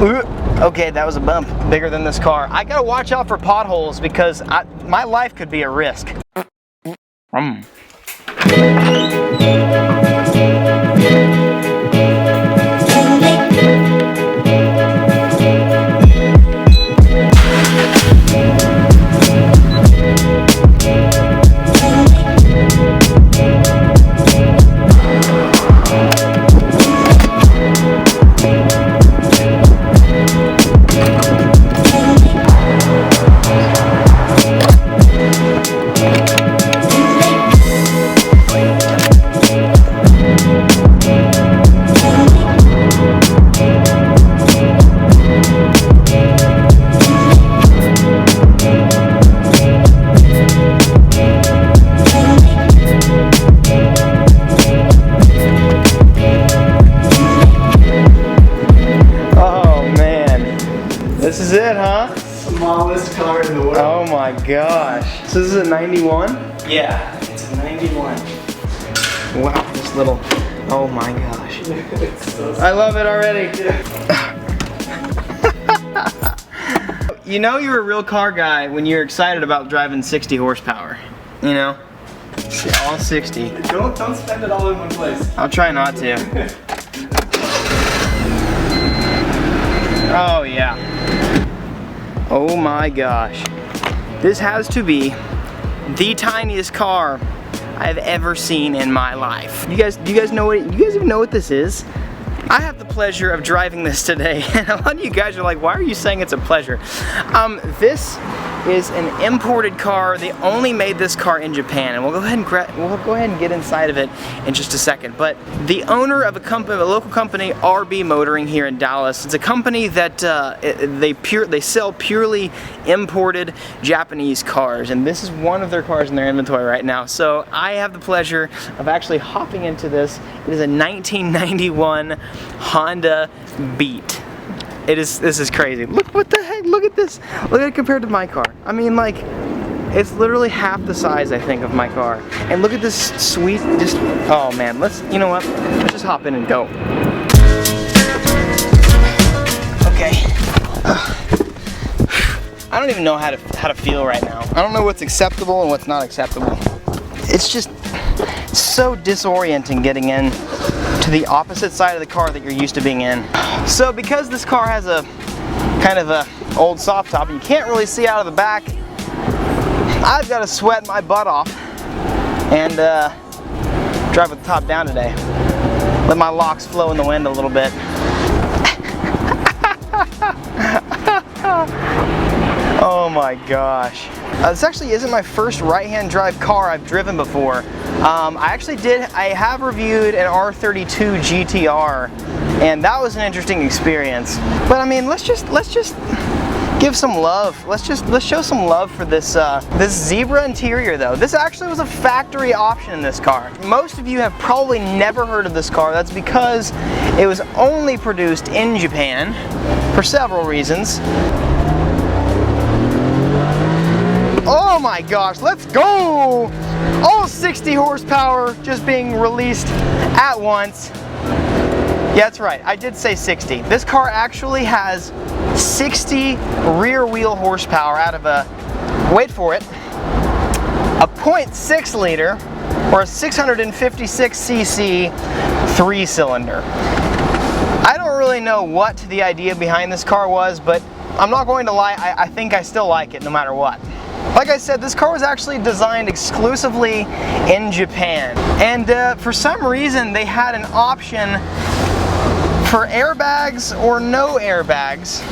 Okay, that was a bump bigger than this car. I gotta watch out for potholes because my life could be at risk. This is it, huh? Smallest car in the world. Oh my gosh. So this is a 91? Yeah, it's a 91. Wow, this little, oh my gosh. So I love it already. You know you're a real car guy when you're excited about driving 60 horsepower. You know? All 60. Don't spend it all in one place. I'll try not to. Oh yeah. Oh my gosh. This has to be the tiniest car I've ever seen in my life. Do you guys know what you guys even know what this is? I have the pleasure of driving this today, and a lot of you guys are like, why are you saying it's a pleasure? This is an imported car. They only made this car in Japan, and we'll go ahead and get inside of it in just a second. But the owner of a local company, RB Motoring here in Dallas, it's a company that they sell purely imported Japanese cars, and this is one of their cars in their inventory right now. So I have the pleasure of actually hopping into this. It is a 1991 Honda Beat. This is crazy. Look, what the heck, look at this. Look at it compared to my car. I mean, like, it's literally half the size, I think, of my car. And look at this sweet, oh man, you know what? Let's just hop in and go. Okay. I don't even know how to feel right now. I don't know what's acceptable and what's not acceptable. It's just so disorienting getting in to the opposite side of the car that you're used to being in. So because this car has a kind of a old soft top, you can't really see out of the back, I've got to sweat my butt off and drive with the top down today. Let my locks flow in the wind a little bit. Oh my gosh. This actually isn't my first right-hand drive car I've driven before. I have reviewed an R32 GTR, and that was an interesting experience. But I mean, let's just give some love. Let's show some love for this this zebra interior though. This actually was a factory option in this car. Most of you have probably never heard of this car. That's because it was only produced in Japan for several reasons. Oh my gosh, let's go! All 60 horsepower just being released at once. Yeah, that's right, I did say 60. This car actually has 60 rear wheel horsepower out of a, wait for it, a 0.6 liter or a 656cc 3-cylinder. I don't really know what the idea behind this car was, but I'm not going to lie, I think I still like it no matter what. Like I said, this car was actually designed exclusively in Japan, and for some reason they had an option for airbags or no airbags,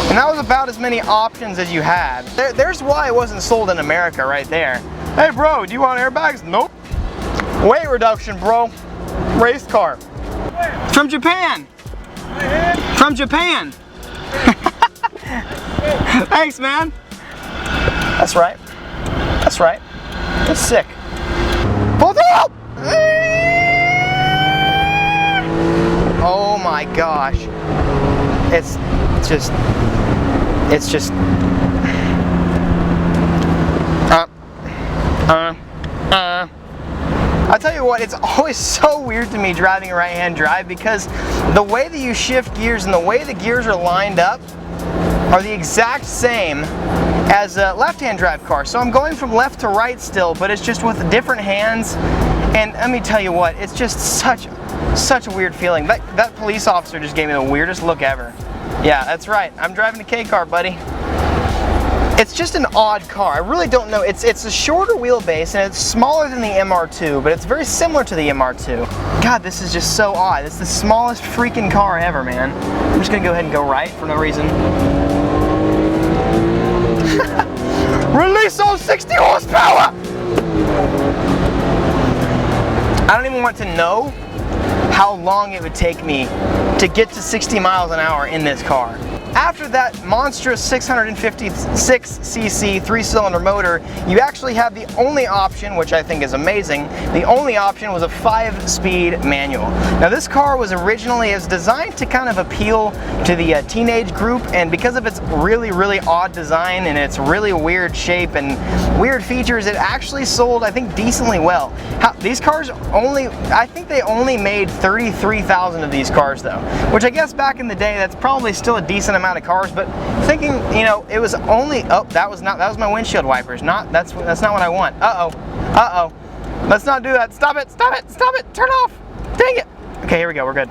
and that was about as many options as you had. There's why it wasn't sold in America right there. Hey bro, do you want airbags? Nope. Weight reduction, bro. Race car. From Japan. From Japan. Thanks, man. That's right. That's right. That's sick. Pull up! Oh my gosh. It's just I'll tell you what, it's always so weird to me driving a right-hand drive because the way that you shift gears and the way the gears are lined up are the exact same as a left-hand drive car. So I'm going from left to right still, but it's just with different hands. And let me tell you what, it's just such a weird feeling. That police officer just gave me the weirdest look ever. Yeah, that's right. I'm driving a K car, buddy. It's just an odd car. I really don't know. It's a shorter wheelbase and it's smaller than the MR2, but it's very similar to the MR2. God, this is just so odd. It's the smallest freaking car ever, man. I'm just gonna go ahead and go right for no reason. Release all 60 horsepower! I don't even want to know how long it would take me to get to 60 miles an hour in this car. After that monstrous 656cc 3-cylinder motor, you actually have the only option, which I think is amazing, the only option was a 5-speed manual. Now this car was originally designed to kind of appeal to the teenage group, and because of its really odd design and its really weird shape and weird features, it actually sold, I think, decently well. These cars I think they only made 33,000 of these cars though, which I guess back in the day that's probably still a decent amount of cars, but thinking, you know, it was only, oh, that was my windshield wipers. That's not what I want. Uh-oh. Let's not do that. Stop it. Turn off. Dang it. Okay, here we go. We're good.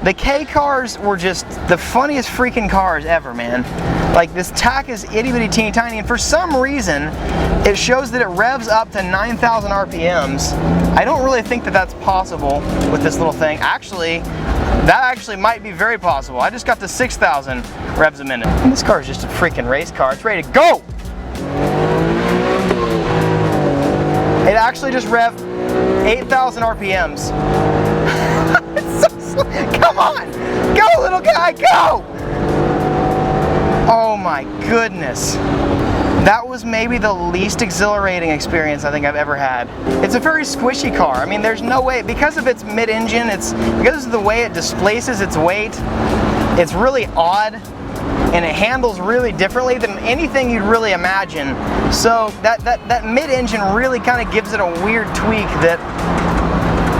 The K cars were just the funniest freaking cars ever, man. Like, this tack is itty bitty teeny tiny, and for some reason it shows that it revs up to 9,000 RPMs. I don't really think that that's possible with this little thing. Actually, that actually might be very possible. I just got to 6,000 revs a minute. And this car is just a freaking race car. It's ready to go! It actually just revved 8,000 RPMs. It's so slow. Come on! Go, little guy, go! Oh my goodness. That was maybe the least exhilarating experience I think I've ever had. It's a very squishy car. I mean, there's no way, because of its mid-engine, because of the way it displaces its weight, it's really odd, and it handles really differently than anything you'd really imagine. So that mid-engine really kind of gives it a weird tweak that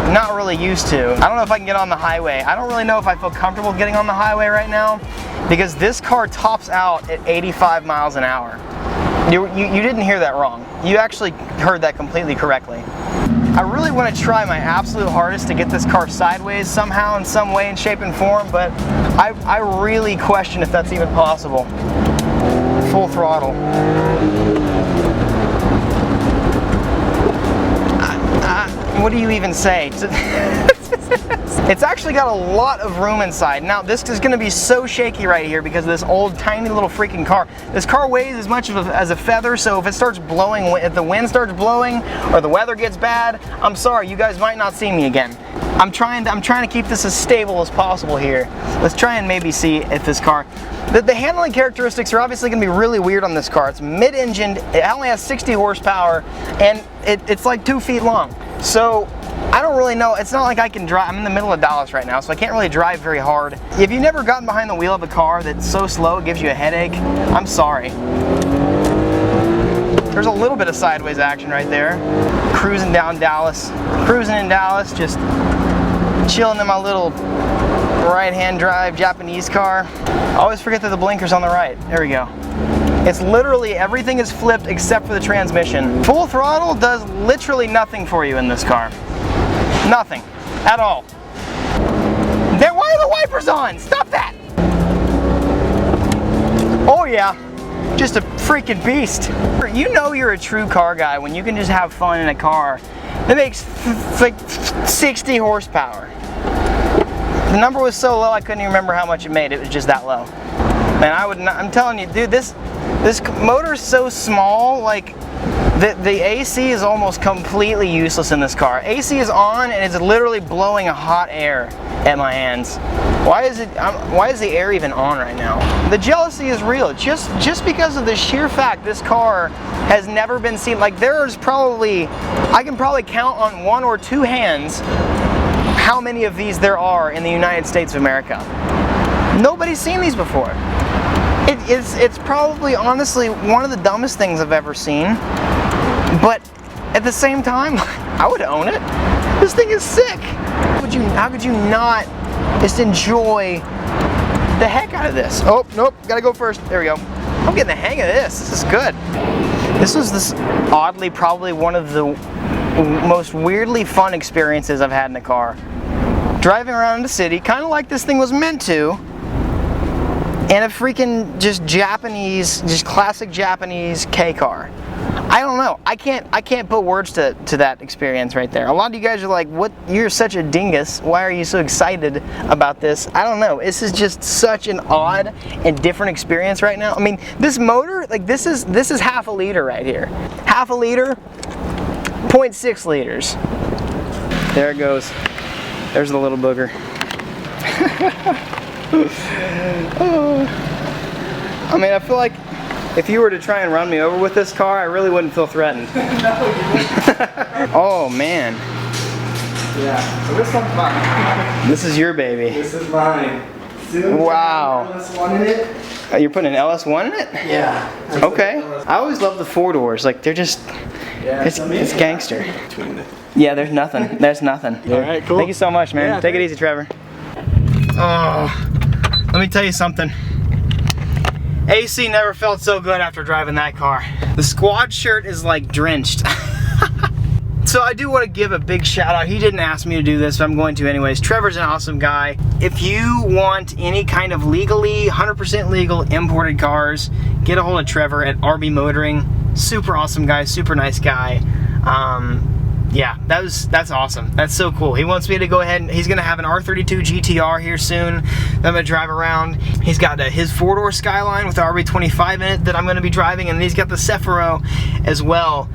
I'm not really used to. I don't know if I can get on the highway. I don't really know if I feel comfortable getting on the highway right now, because this car tops out at 85 miles an hour. You didn't hear that wrong. You actually heard that completely correctly. I really want to try my absolute hardest to get this car sideways somehow, in some way, in shape and form, but I really question if that's even possible. Full throttle. What do you even say? It's actually got a lot of room inside. Now this is going to be so shaky right here because of this old tiny little freaking car. This car weighs as much as a feather, so if it starts blowing, if the wind starts blowing or the weather gets bad, I'm sorry, you guys might not see me again. I'm trying to keep this as stable as possible here. Let's try and maybe see if this car, the handling characteristics are obviously going to be really weird on this car. It's mid-engined, it only has 60 horsepower, and it's like 2 feet long. So I don't really know. It's not like I can drive. I'm in the middle of Dallas right now, so I can't really drive very hard. If you've never gotten behind the wheel of a car that's so slow it gives you a headache, I'm sorry. There's a little bit of sideways action right there. Cruising down Dallas. Cruising in Dallas, just chilling in my little right-hand drive Japanese car. I always forget that the blinker's on the right. There we go. It's literally, everything is flipped except for the transmission. Full throttle does literally nothing for you in this car. Nothing. At all. Then why are the wipers on? Stop that! Oh yeah. Just a freaking beast. You know you're a true car guy when you can just have fun in a car that makes like 60 horsepower. The number was so low I couldn't even remember how much it made. It was just that low. Man, I'm telling you, dude, this motor is so small, like the AC is almost completely useless in this car. AC is on and it's literally blowing a hot air at my hands. Why is the air even on right now? The jealousy is real, just because of the sheer fact this car has never been seen. Like, there's probably, I can probably count on 1 or 2 hands how many of these there are in the United States of America. Nobody's seen these before. It's probably, honestly, one of the dumbest things I've ever seen, but at the same time, I would own it. This thing is sick. How could you not just enjoy the heck out of this? Oh, nope, gotta go first. There we go. I'm getting the hang of this. This is good. This was oddly probably one of the most weirdly fun experiences I've had in a car. Driving around in the city, kind of like this thing was meant to, and a freaking just classic Japanese K car. I don't know. I can't put words to that experience right there. A lot of you guys are like, "What? You're such a dingus. Why are you so excited about this?" I don't know. This is just such an odd and different experience right now. I mean, this motor, like this is half a liter right here. Half a liter, 0.6 liters. There it goes. There's the little booger. I mean, I feel like if you were to try and run me over with this car, I really wouldn't feel threatened. No, you wouldn't. Oh man. Yeah, so this one's mine. This is your baby. This is mine. Soon Wow. LS1 in it. You're putting an LS1 in it? Yeah. Okay. I always love the 4-doors. Like they're just, Yeah, it's gangster. Yeah, there's nothing. There's nothing. All right, cool. Thank you so much, man. Yeah, Take it easy, Trevor. Oh, let me tell you something. AC never felt so good after driving that car. The squad shirt is like drenched. So I do want to give a big shout out. He didn't ask me to do this, but I'm going to anyways. Trevor's an awesome guy. If you want any kind of legally, 100% legal imported cars, get a hold of Trevor at RB Motoring. Super awesome guy, super nice guy. Yeah, that's awesome. That's so cool. He wants me to go ahead and he's gonna have an R32 GTR here soon that I'm gonna drive around. He's got his 4-door Skyline with the RB25 in it that I'm gonna be driving, and then he's got the Cepharo as well.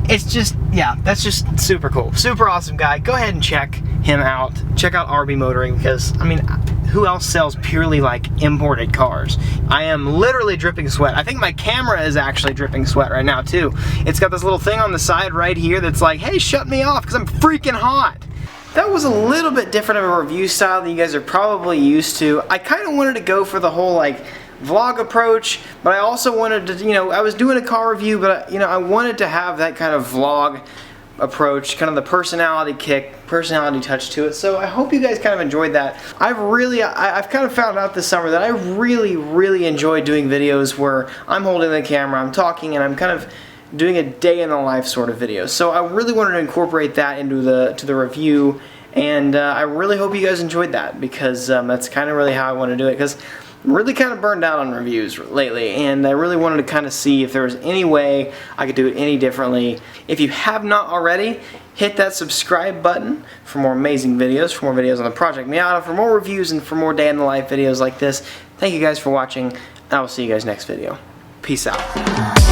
It's just, yeah, that's just super cool. Super awesome guy. Go ahead and check him out. Check out RB Motoring because, I mean, who else sells purely like imported cars? I am literally dripping sweat. I think my camera is actually dripping sweat right now too. It's got this little thing on the side right here that's like, hey, shut me off because I'm freaking hot. That was a little bit different of a review style than you guys are probably used to. I kind of wanted to go for the whole like vlog approach, but I also wanted to, you know, I was doing a car review, but you know, I wanted to have that kind of vlog approach, kind of the personality touch to it. So I hope you guys kind of enjoyed that. I've kind of found out this summer that I really enjoy doing videos where I'm holding the camera, I'm talking, and I'm kind of doing a day in the life sort of video. So I really wanted to incorporate that into the review, and I really hope you guys enjoyed that because that's kind of really how I want to do it, because I'm really kind of burned out on reviews lately, and I really wanted to kind of see if there was any way I could do it any differently. If you have not already, hit that subscribe button for more amazing videos, for more videos on the Project Miata, for more reviews, and for more day in the life videos like this. Thank you guys for watching, and I will see you guys next video. Peace out.